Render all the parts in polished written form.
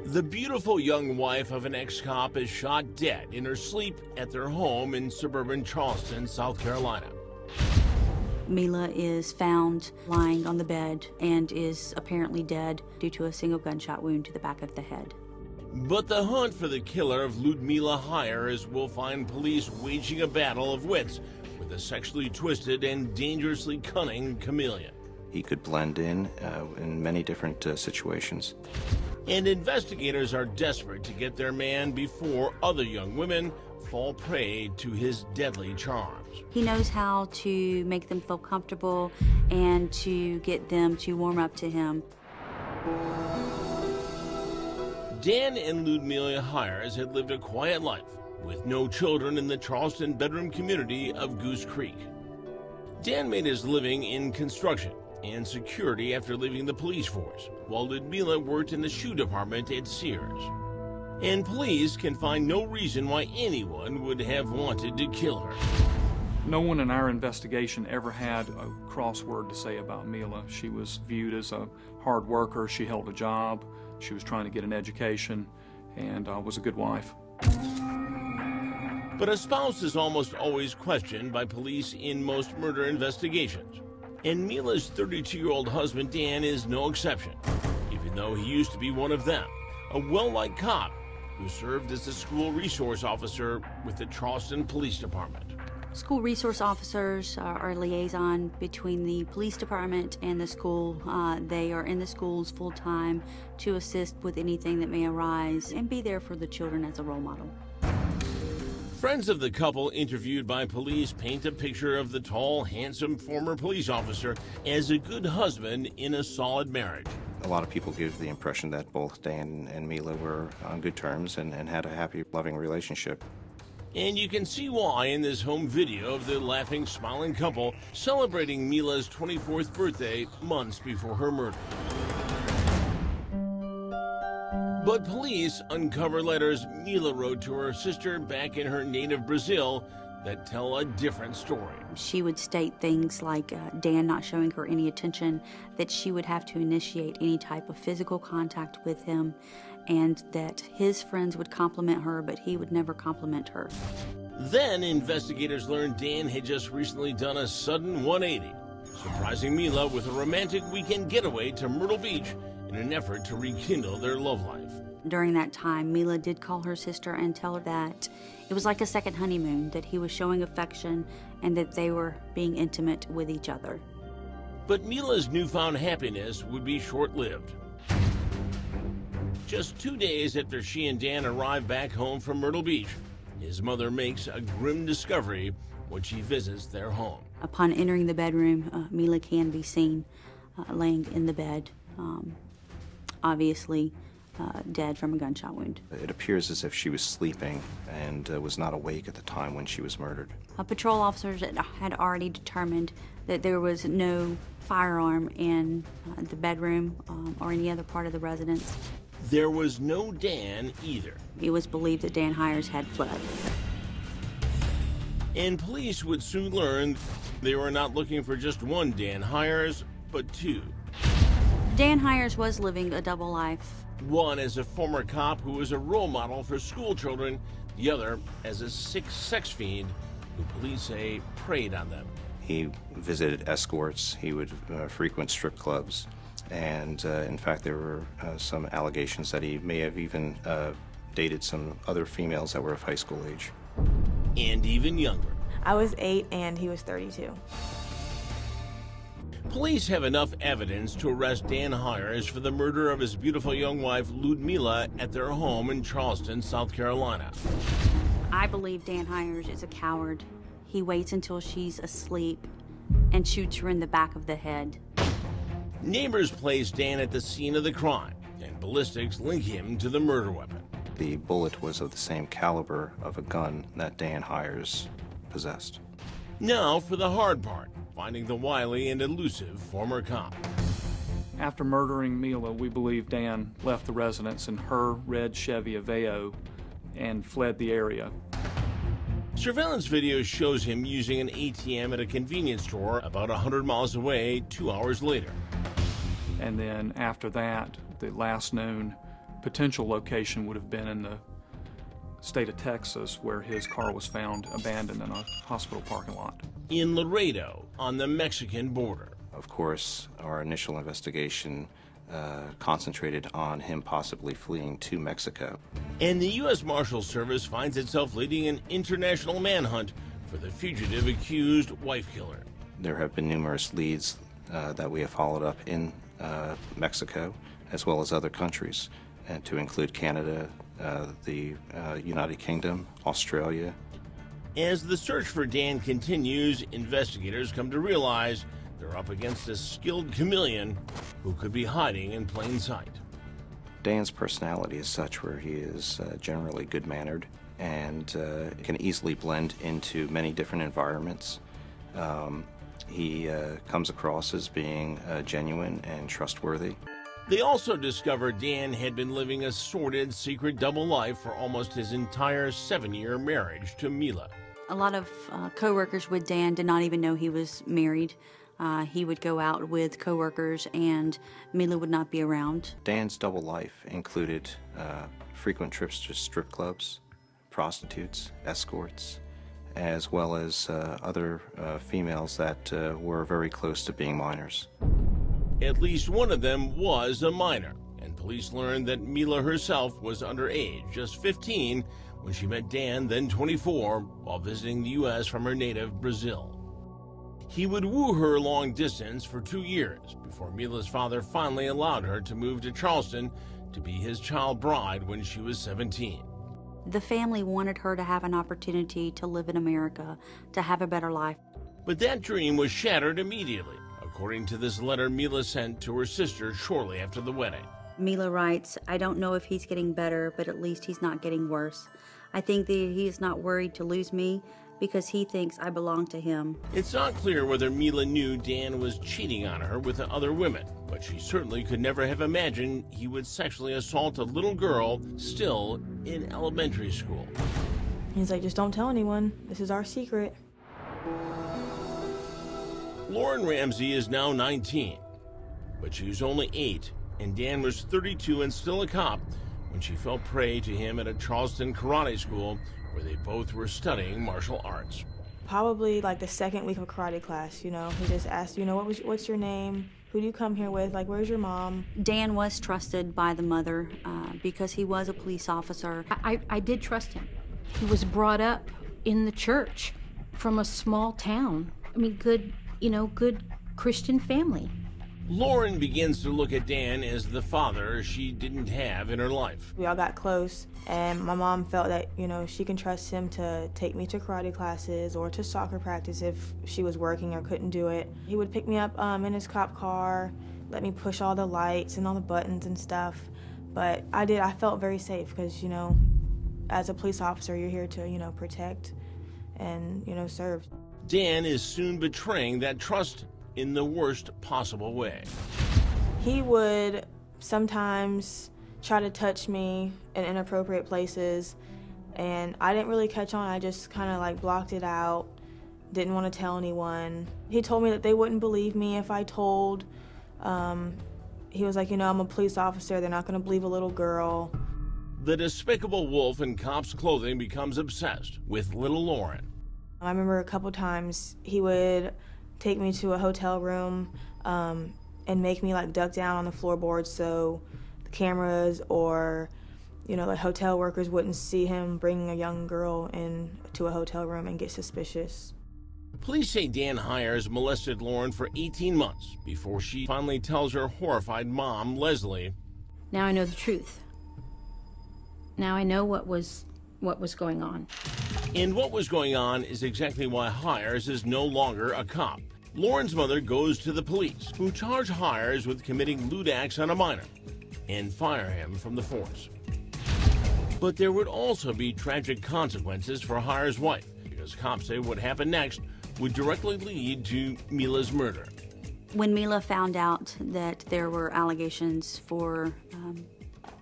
The beautiful young wife of an ex-cop is shot dead in her sleep at their home in suburban Charleston, South Carolina. Mila is found lying on the bed and is apparently dead due to a single gunshot wound to the back of the head. But the hunt for the killer of Ludmila Hiers will find police waging a battle of wits with a sexually twisted and dangerously cunning chameleon. He could blend in many different situations. And investigators are desperate to get their man before other young women fall prey to his deadly charms. He knows how to make them feel comfortable and to get them to warm up to him. Dan and Ludmila Hiers had lived a quiet life with no children in the Charleston bedroom community of Goose Creek. Dan made his living in construction and security after leaving the police force, while Ludmila worked in the shoe department at Sears. And police can find no reason why anyone would have wanted to kill her. No one in our investigation ever had a cross word to say about Mila. She was viewed as a hard worker. She held a job. She was trying to get an education and was a good wife. But a spouse is almost always questioned by police in most murder investigations. And Mila's 32-year-old husband, Dan, is no exception, even though he used to be one of them, a well-liked cop who served as a school resource officer with the Charleston Police Department. School resource officers are a liaison between the police department and the school. They are in the schools full-time to assist with anything that may arise and be there for the children as a role model. Friends of the couple interviewed by police paint a picture of the tall, handsome former police officer as a good husband in a solid marriage. A lot of people give the impression that both Dan and Mila were on good terms and had a happy, loving relationship. And you can see why in this home video of the laughing, smiling couple celebrating Mila's 24th birthday months before her murder. But police uncover letters Mila wrote to her sister back in her native Brazil that tell a different story. She would state things like Dan not showing her any attention, that she would have to initiate any type of physical contact with him, and that his friends would compliment her, but he would never compliment her. Then investigators learned Dan had just recently done a sudden 180, surprising Mila with a romantic weekend getaway to Myrtle Beach in an effort to rekindle their love life. During that time, Mila did call her sister and tell her that it was like a second honeymoon, that he was showing affection and that they were being intimate with each other. But Mila's newfound happiness would be short-lived. Just 2 days after she and Dan arrive back home from Myrtle Beach, his mother makes a grim discovery when she visits their home. Upon entering the bedroom, Mila can be seen laying in the bed, obviously dead from a gunshot wound. It appears as if she was sleeping and was not awake at the time when she was murdered. Patrol officers had already determined that there was no firearm in the bedroom or any other part of the residence. There was no Dan either. It was believed that Dan Hiers had fled. And police would soon learn they were not looking for just one Dan Hiers, but two. Dan Hiers was living a double life. One as a former cop who was a role model for school children, the other as a sick sex fiend who police say preyed on them. He visited escorts, he would frequent strip clubs, and in fact there were some allegations that he may have even dated some other females that were of high school age. And even younger. I was 8 and he was 32. Police have enough evidence to arrest Dan Hiers for the murder of his beautiful young wife Ludmila at their home in Charleston, South Carolina. I believe Dan Hiers is a coward. He waits until she's asleep and shoots her in the back of the head. Neighbors place Dan at the scene of the crime, and ballistics link him to the murder weapon. The bullet was of the same caliber of a gun that Dan Hiers possessed. Now for the hard part, finding the wily and elusive former cop. After murdering Mila, we believe Dan left the residence in her red Chevy Aveo and fled the area. Surveillance video shows him using an ATM at a convenience store about 100 miles away 2 hours later. And then after that, the last known potential location would have been in the state of Texas, where his car was found abandoned in a hospital parking lot. In Laredo, on the Mexican border. Of course, our initial investigation concentrated on him possibly fleeing to Mexico. And the U.S. Marshal Service finds itself leading an international manhunt for the fugitive accused wife killer. There have been numerous leads that we have followed up in Mexico, as well as other countries, and to include Canada, the United Kingdom, Australia. As the search for Dan continues, investigators come to realize they're up against a skilled chameleon who could be hiding in plain sight. Dan's personality is such where he is generally good-mannered and can easily blend into many different environments. He comes across as being genuine and trustworthy. They also discovered Dan had been living a sordid, secret double life for almost his entire 7-year marriage to Mila. A lot of co-workers with Dan did not even know he was married. He would go out with co-workers and Mila would not be around. Dan's double life included frequent trips to strip clubs, prostitutes, escorts, as well as other females that were very close to being minors. At least one of them was a minor, and police learned that Mila herself was underage, just 15, when she met Dan, then 24, while visiting the U.S. from her native Brazil. He would woo her long distance for 2 years before Mila's father finally allowed her to move to Charleston to be his child bride when she was 17. The family wanted her to have an opportunity to live in America, to have a better life. But that dream was shattered immediately, according to this letter Mila sent to her sister shortly after the wedding. Mila writes, "I don't know if he's getting better, but at least he's not getting worse. I think that he is not worried to lose me because he thinks I belong to him." It's not clear whether Mila knew Dan was cheating on her with other women, but she certainly could never have imagined he would sexually assault a little girl still in elementary school. He's like, just don't tell anyone. This is our secret. Lauren Ramsey is now 19, but she was only 8, and Dan was 32 and still a cop when she fell prey to him at a Charleston karate school where they both were studying martial arts. Probably like the second week of karate class, he just asked, what's your name? Who do you come here with? Like, where's your mom? Dan was trusted by the mother because he was a police officer. I did trust him. He was brought up in the church from a small town. I mean, good Christian family. Lauren begins to look at Dan as the father she didn't have in her life. We all got close, and my mom felt that, she can trust him to take me to karate classes or to soccer practice if she was working or couldn't do it. He would pick me up in his cop car, let me push all the lights and all the buttons and stuff. But I felt very safe because, as a police officer, you're here to, protect and, serve. Dan is soon betraying that trust in the worst possible way. He would sometimes try to touch me in inappropriate places, and I didn't really catch on. I just kind of blocked it out, didn't want to tell anyone. He told me that they wouldn't believe me if I told. He was like, I'm a police officer, they're not going to believe a little girl. The despicable wolf in cop's clothing becomes obsessed with little Lauren. I remember a couple times he would take me to a hotel room and make me duck down on the floorboards so the cameras or the hotel workers wouldn't see him bringing a young girl into a hotel room and get suspicious. Police say Dan Hiers molested Lauren for 18 months before she finally tells her horrified mom, Leslie. Now I know the truth. Now I know what was going on. And what was going on is exactly why Hiers is no longer a cop. Lauren's mother goes to the police, who charge Hiers with committing lewd acts on a minor and fire him from the force. But there would also be tragic consequences for Hiers' wife, because cops say what happened next would directly lead to Mila's murder. When Mila found out that there were allegations for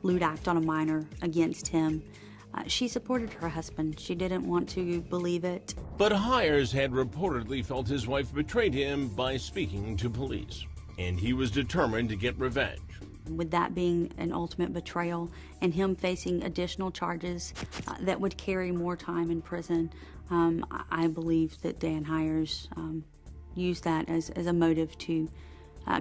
lewd act on a minor against him, she supported her husband. She didn't want to believe it. But Hiers had reportedly felt his wife betrayed him by speaking to police, and he was determined to get revenge. With that being an ultimate betrayal and him facing additional charges that would carry more time in prison, I believe that Dan Hiers used that as a motive to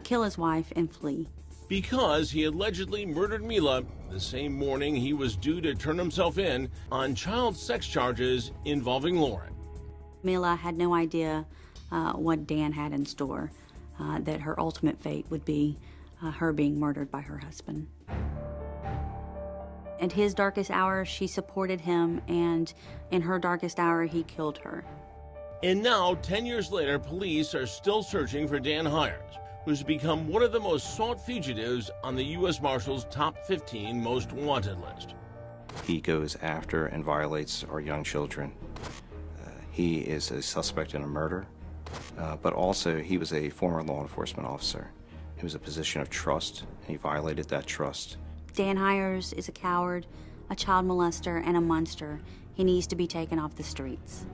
kill his wife and flee. Because he allegedly murdered Mila the same morning he was due to turn himself in on child sex charges involving Lauren. Mila had no idea what Dan had in store, that her ultimate fate would be her being murdered by her husband. At his darkest hour, she supported him, and in her darkest hour, he killed her. And now, 10 years later, police are still searching for Dan Hiers, who's become one of the most sought fugitives on the U.S. Marshal's top 15 most wanted list. He goes after and violates our young children. He is a suspect in a murder, but also he was a former law enforcement officer. It was a position of trust, and he violated that trust. Dan Hiers is a coward, a child molester, and a monster. He needs to be taken off the streets.